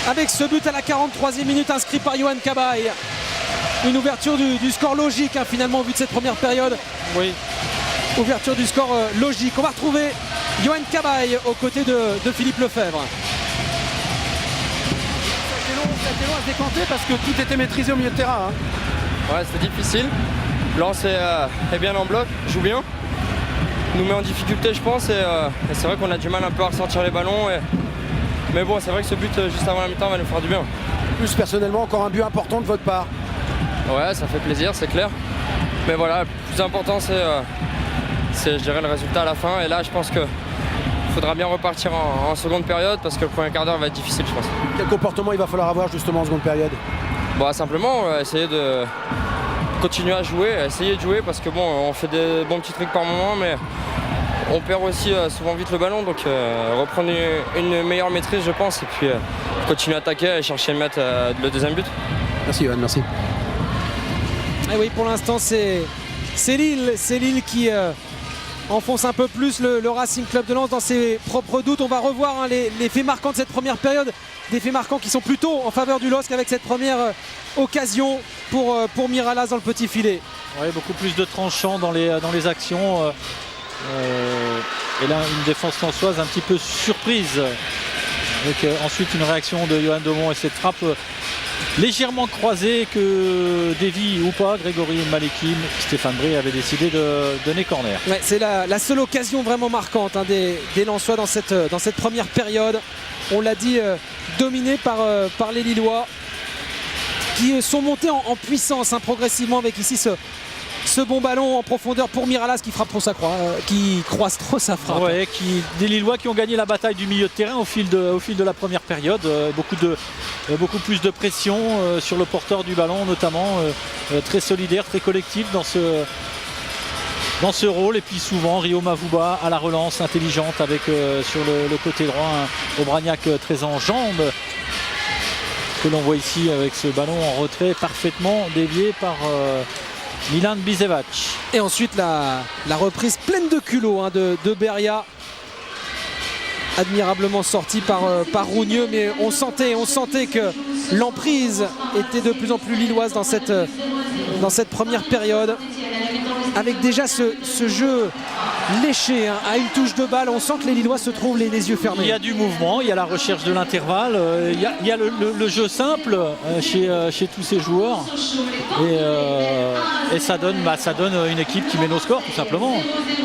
avec ce but à la 43e minute inscrit par Yohan Cabaye. Une ouverture du score logique hein, finalement au vu de cette première période. Oui. Ouverture du score logique. On va retrouver Yohan Cabaye aux côtés de Philippe Lefebvre. Ça a été long à se décanter parce que tout était maîtrisé au milieu de terrain. Hein. Ouais, c'était difficile. Lens est bien en bloc, joue bien. Nous met en difficulté je pense et c'est vrai qu'on a du mal un peu à ressortir les ballons. Mais bon, c'est vrai que ce but juste avant la mi-temps va nous faire du bien. Plus personnellement, encore un but important de votre part. Ouais, ça fait plaisir, c'est clair. Mais voilà, le plus important c'est je dirais le résultat à la fin. Et là, je pense qu'il faudra bien repartir en seconde période parce que le premier quart d'heure va être difficile, je pense. Quel comportement il va falloir avoir justement en seconde période? Bon, simplement essayer de continuer à jouer, essayer de jouer parce que bon, on fait des bons petits trucs par moment, mais on perd aussi souvent vite le ballon, donc reprendre une meilleure maîtrise, je pense, et puis continuer à attaquer et chercher à mettre le deuxième but. Merci Yohan, merci. Et oui, pour l'instant, c'est Lille qui enfonce un peu plus le Racing Club de Lens dans ses propres doutes. On va revoir hein, les faits marquants de cette première période, des faits marquants qui sont plutôt en faveur du LOSC avec cette première occasion pour Miralas dans le petit filet. Ouais, beaucoup plus de tranchants dans les actions. Et là, une défense lensoise un petit peu surprise. Avec ensuite une réaction de Johan Domon et cette frappe légèrement croisée que Davy ou pas, Grégory Malekim, Stéphane Bré avait décidé de donner corner. Ouais, c'est la seule occasion vraiment marquante hein, des Lensois dans cette première période. On l'a dit, dominé par les Lillois qui sont montés en puissance hein, progressivement avec ici ce bon ballon en profondeur pour Miralas qui frappe trop sa croix, qui croise trop sa frappe. Ouais, des Lillois qui ont gagné la bataille du milieu de terrain au fil de la première période. Beaucoup plus de pression sur le porteur du ballon notamment, très solidaire, très collectif dans ce rôle. Et puis souvent Rio Mavuba à la relance intelligente avec sur le côté droit Obraniak très en jambes que l'on voit ici avec ce ballon en retrait parfaitement dévié par Milan Bisevac. Et ensuite la reprise pleine de culot hein, de Beria, admirablement sorti par Rougneux, mais on sentait que l'emprise était de plus en plus lilloise dans cette première période, avec déjà ce jeu léché hein, à une touche de balle. On sent que les Lillois se trouvent les yeux fermés. Il y a du mouvement, il y a la recherche de l'intervalle, il y a le jeu simple chez tous ces joueurs et ça donne une équipe qui mène au score tout simplement.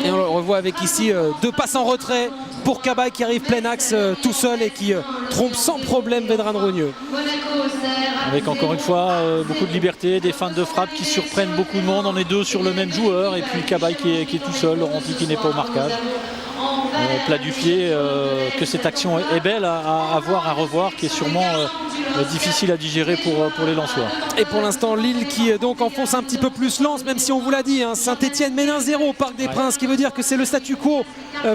Et on le revoit avec ici deux passes en retrait pour Cabaye qui arrive plein axe tout seul et qui trompe sans problème Vedran Rougneux. Avec encore une fois beaucoup de liberté, des feintes de frappe qui surprennent beaucoup de monde. On est deux sur le même joueur et puis Cabaye qui est tout seul, Laurenti qui n'est pas au marquage. Plat du pied, que cette action est belle à voir, à revoir, qui est sûrement difficile à digérer pour les Lensois. Et pour l'instant Lille qui donc enfonce un petit peu plus Lens, même si on vous l'a dit, hein, Saint-Etienne mène 1-0 au Parc des Princes, ce qui veut dire que c'est le statu quo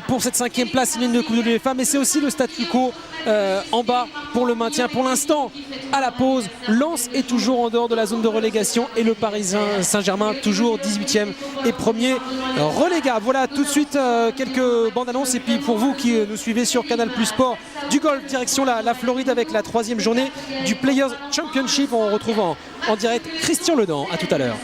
pour cette 5e place de Coupe de l'UEFA, mais c'est aussi le statu quo en bas pour le maintien. Pour l'instant, à la pause, Lens est toujours en dehors de la zone de relégation et le Parisien Saint-Germain toujours 18e et premier relégable. Voilà tout de suite quelques bandes annonces et puis pour vous qui nous suivez sur Canal Plus Sport, du golf direction la Floride avec la 3e journée du Players Championship. On retrouve en direct Christian Ledan. À tout à l'heure.